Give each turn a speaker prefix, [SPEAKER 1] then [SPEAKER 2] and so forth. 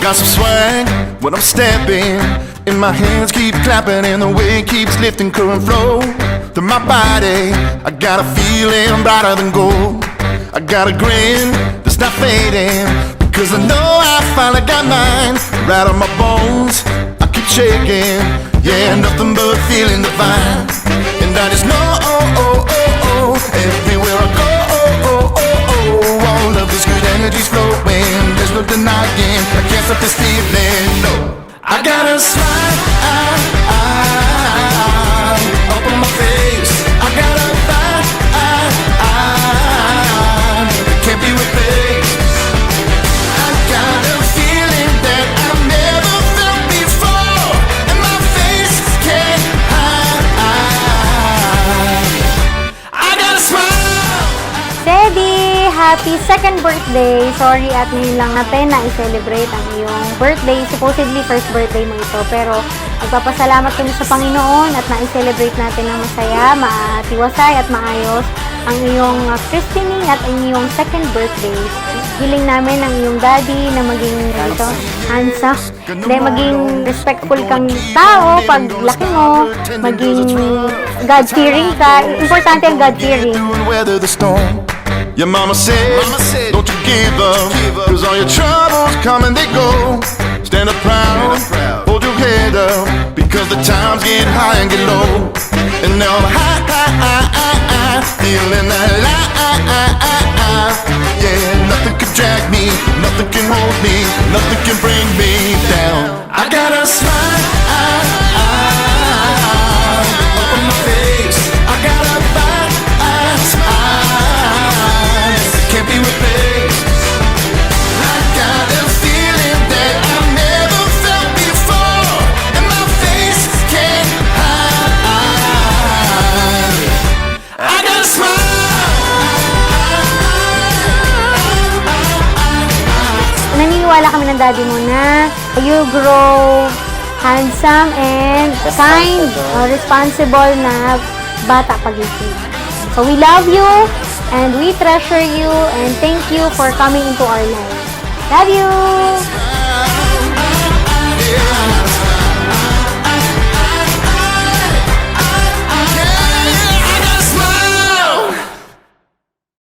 [SPEAKER 1] got some swag when I'm stepping, and my hands keep clapping, and the weight keeps lifting, current flow through my body. I got a feeling brighter than gold. I got a grin that's not fading, because I know I finally got mine. Right on my bones, I keep shaking. Yeah, nothing but feeling divine. And I just know, everywhere I go, all of this good energy's flowing. There's no denying, I can't stop this feeling, no. I got a smile up on my face. I got a vibe can't be replaced. I got a feeling that I've never felt before, and my face can't hide. I got a smile.
[SPEAKER 2] Cheri, happy second birthday! Sorry at ngayon lang natin na i-celebrate ang iyong birthday. Supposedly first birthday mo ito, pero magpapasalamat kami sa Panginoon at na-celebrate natin ng masaya, matiwasay at maayos ang iyong christening at ang iyong second birthday. Hiling namin ang iyong daddy na maging handsome, maging respectful kang tao pag laki mo, maging God-fearing ka. Importante ang God-fearing.
[SPEAKER 1] Your mama said, don't you give up, cause all your troubles come and they go. Stand up proud, hold your head up, because the times get high and get low. And now I'm high, feeling alive. Yeah, nothing can drag me, nothing can hold me, nothing can bring me down. I got a smile up on my face. I got a vibe, can't be replaced. I got a feeling that I've never felt before, and my face can't hide. I got a smile.
[SPEAKER 2] Naniniwala kami ng daddy mo na you grow handsome and kind, responsible na bata pag-isip. So we love you and we treasure you and thank you for coming into our life. Love you!